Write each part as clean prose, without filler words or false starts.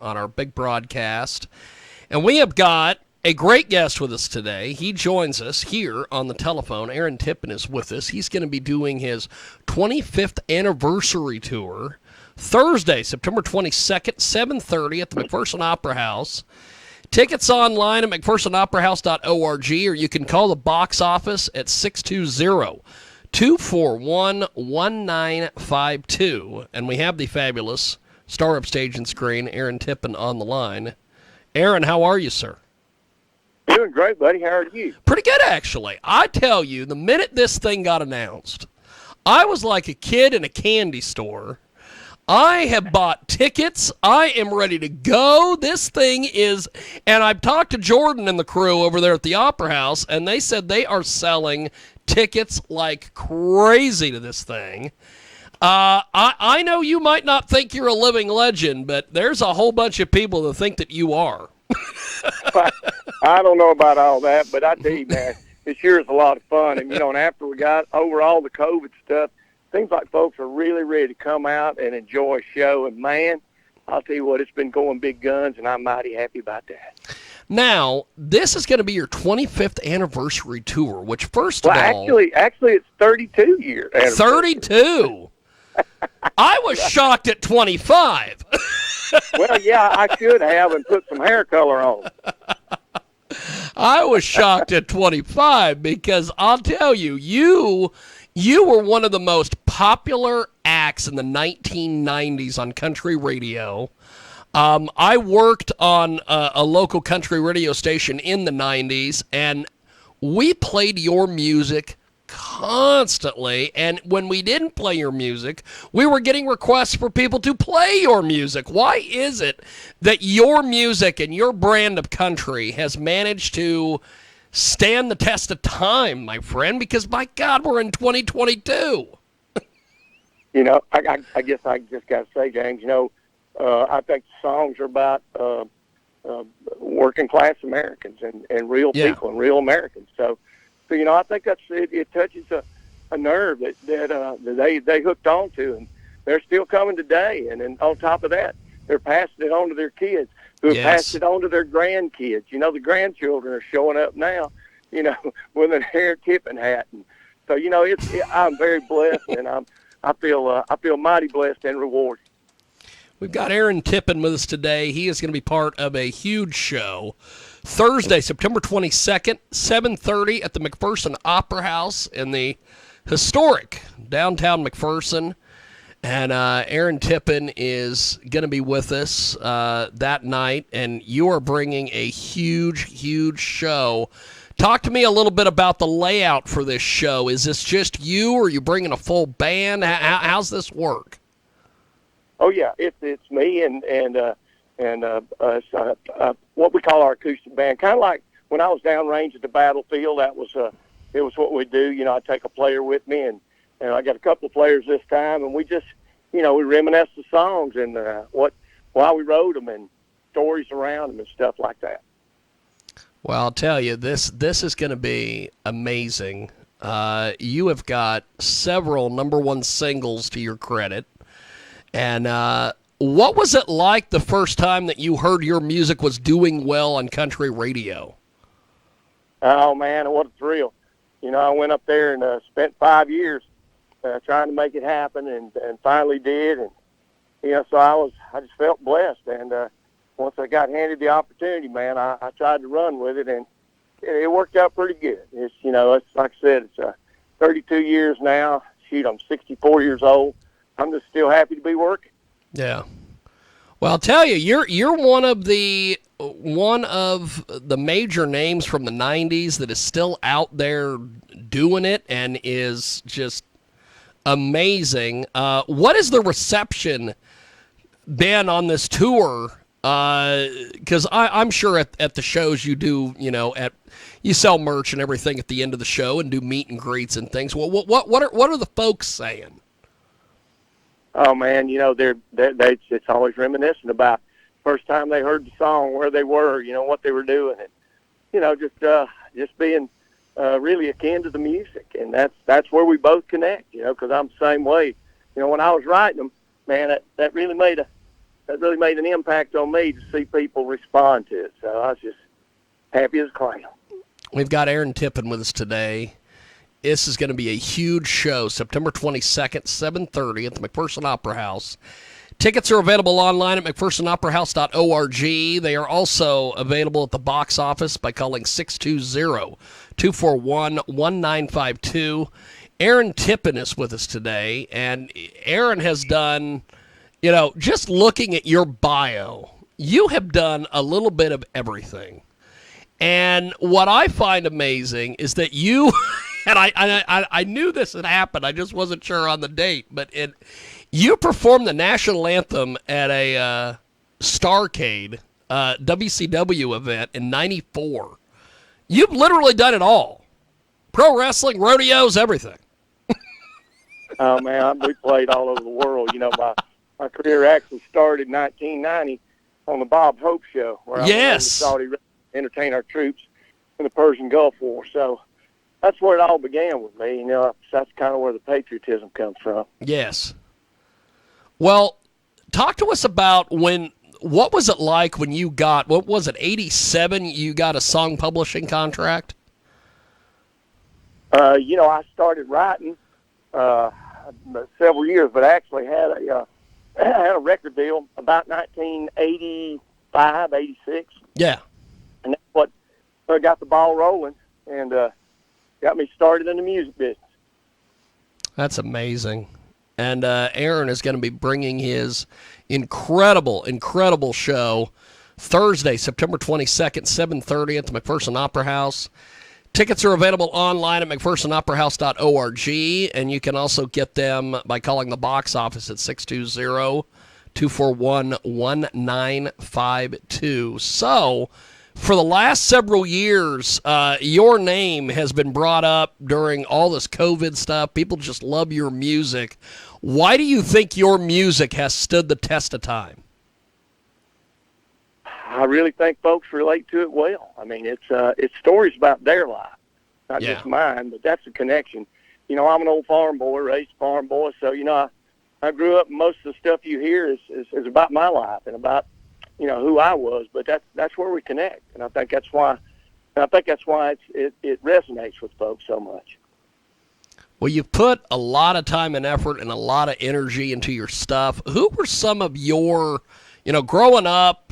on our big broadcast. And we have got a great guest with us today. He joins us here on the telephone. Aaron Tippin is with us. He's going to be doing his 25th anniversary tour Thursday, September 22nd, 7:30 at the McPherson Opera House. Tickets online at mcphersonoperahouse.org, or you can call the box office at 620-241-1952. And we have the fabulous star up stage and screen, Aaron Tippin, on the line. Aaron, how are you, sir? Doing great, buddy. How are you? Pretty good, actually. I tell you, the minute this thing got announced, I was like a kid in a candy store. I have bought tickets. I am ready to go. This thing is, and I've talked to Jordan and the crew over there at the Opera House, and they said they are selling tickets like crazy to this thing. I know you might not think you're a living legend, but there's a whole bunch of people that think that you are. I don't know about all that, but I tell you, man, it sure is a lot of fun. And, and after we got over all the COVID stuff, seems like folks are really ready to come out and enjoy a show. And, man, I'll tell you what, it's been going big guns, and I'm mighty happy about that. Now, this is going to be your 25th anniversary tour, which, first of all... Actually, it's 32 years. 32? I was shocked at 25. Well, yeah, I should have and put some hair color on. I was shocked at 25 because I'll tell you, you were one of the most popular acts in the 1990s on country radio. I worked on a local country radio station in the 90s, and we played your music constantly. And when we didn't play your music, we were getting requests for people to play your music. Why is it that your music and your brand of country has managed to stand the test of time, my friend? Because, my God, we're in 2022. I guess I just got to say, James, I think the songs are about working class Americans and real people and real Americans. So I think that's it touches a nerve that they hooked on to, and they're still coming today. And then on top of that, they're passing it on to their kids, who have passed it on to their grandkids. The grandchildren are showing up now, with an Aaron Tippin hat. And so, I'm very blessed, and I feel mighty blessed and rewarded. We've got Aaron Tippin with us today. He is going to be part of a huge show Thursday, September 22nd, 7:30 at the McPherson Opera House in the historic downtown McPherson. And Aaron Tippin is going to be with us that night, and you are bringing a huge, huge show. Talk to me a little bit about the layout for this show. Is this just you, or are you bringing a full band? How's this work? Oh yeah, it's me and what we call our acoustic band. Kind of like when I was downrange at the battlefield. It was what we do. I take a player with me, and I got a couple of players this time, and we just we reminisce the songs and why we wrote them and stories around them and stuff like that. Well, I'll tell you, this is going to be amazing. You have got several number one singles to your credit. And what was it like the first time that you heard your music was doing well on country radio? Oh, man, what a thrill. I went up there and spent 5 years trying to make it happen and finally did. And, so I just felt blessed. And once I got handed the opportunity, man, I tried to run with it, and it worked out pretty good. It's, it's like I said, it's 32 years now. Shoot, I'm 64 years old. I'm just still happy to be working. Yeah. Well, I'll tell you, you're one of the major names from the 90s that is still out there doing it and is just amazing. What has the reception been on this tour? Because I'm sure at the shows you do, you sell merch and everything at the end of the show and do meet and greets and things. Well, what are the folks saying? Oh man, it's always reminiscent about first time they heard the song, where they were, what they were doing, and just being really akin to the music, and that's where we both connect, because I'm the same way. When I was writing them, man, that really made really made an impact on me to see people respond to it. So I was just happy as a clam. We've got Aaron Tippin with us today. This is going to be a huge show, September 22nd, 7:30 at the McPherson Opera House. Tickets are available online at mcphersonoperahouse.org. They are also available at the box office by calling 620-241-1952. Aaron Tippin is with us today, and Aaron has done, just looking at your bio, you have done a little bit of everything. And what I find amazing is that you, and I knew this had happened, I just wasn't sure on the date, but you performed the national anthem at a Starcade WCW event in '94. You've literally done it all. Pro wrestling, rodeos, everything. Oh, man, we played all over the world. My career actually started in 1990 on the Bob Hope Show, where I went over to Saudi Arabia to entertain our troops in the Persian Gulf War. So that's where it all began with me. That's kind of where the patriotism comes from. Yes. Well, talk to us about what was it like when you got, 87, you got a song publishing contract? I started writing several years, but I actually had a record deal about 1985, 86. Yeah. And that's what got the ball rolling and got me started in the music business. That's amazing. And Aaron is going to be bringing his incredible show Thursday, September 22nd, 7:30 at the McPherson Opera House. Tickets are available online at mcphersonoperahouse.org, and you can also get them by calling the box office at 620-241-1952. So, for the last several years, your name has been brought up during all this COVID stuff. People just love your music. Why do you think your music has stood the test of time? I really think folks relate to it well. I mean, it's stories about their life, not just mine, but that's a connection. I'm an old farm boy, raised farm boy, so I grew up. And most of the stuff you hear is about my life and about who I was. But that's where we connect, and I think that's why it resonates with folks so much. Well, you put a lot of time and effort and a lot of energy into your stuff. Who were some of your, growing up,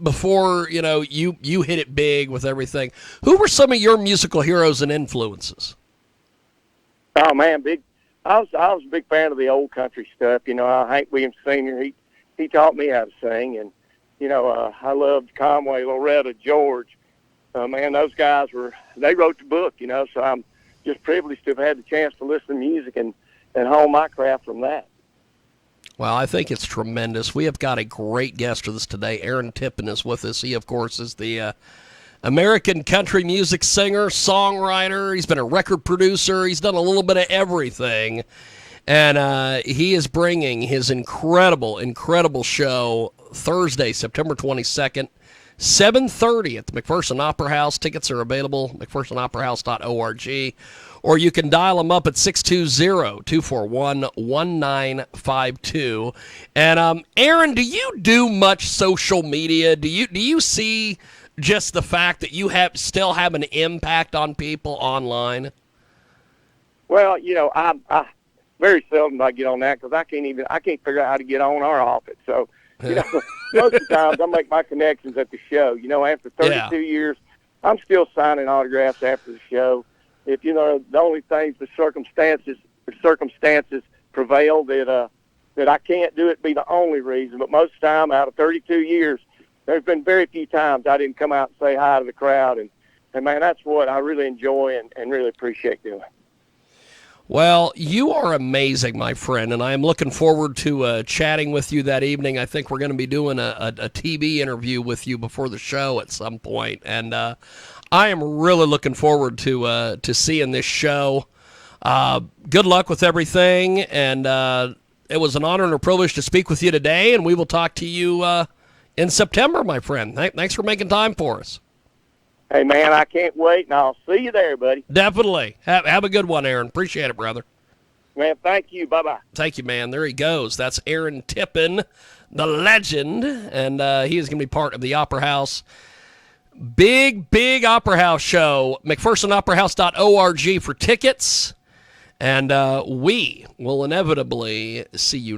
before you hit it big with everything, who were some of your musical heroes and influences? Oh man, I was a big fan of the old country stuff. Hank Williams Sr. He taught me how to sing, and I loved Conway, Loretta, George. Man, those guys they wrote the book. So I'm just privileged to have had the chance to listen to music and hone my craft from that. Well, I think it's tremendous. We have got a great guest with us today. Aaron Tippin is with us. He, of course, is the American country music singer, songwriter. He's been a record producer. He's done a little bit of everything. And he is bringing his incredible show Thursday, September 22nd, 7:30 at the McPherson Opera House. Tickets are available, mcphersonoperahouse.org. Or you can dial them up at 620-241-1952. And Aaron, do you do much social media? Do you see just the fact that you still have an impact on people online? Well, I very seldom I get on that because I can't figure out how to get on or off it. So, most of the times I make my connections at the show. After 32 years, I'm still signing autographs after the show. If the only things, the circumstances prevail that I can't do it, be the only reason. But most of the time, out of 32 years, there's been very few times I didn't come out and say hi to the crowd, and man, that's what I really enjoy and really appreciate doing. Well, you are amazing, my friend, and I am looking forward to chatting with you that evening. I think we're going to be doing a TV interview with you before the show at some point, and I am really looking forward to seeing this show. Good luck with everything, and it was an honor and a privilege to speak with you today, and we will talk to you in September, my friend. Thanks for making time for us. Hey, man, I can't wait, and I'll see you there, buddy. Definitely. Have a good one, Aaron. Appreciate it, brother. Man, thank you. Bye-bye. Thank you, man. There he goes. That's Aaron Tippin, the legend, and he is going to be part of the Opera House. Big Opera House show. McPhersonOperaHouse.org for tickets, and we will inevitably see you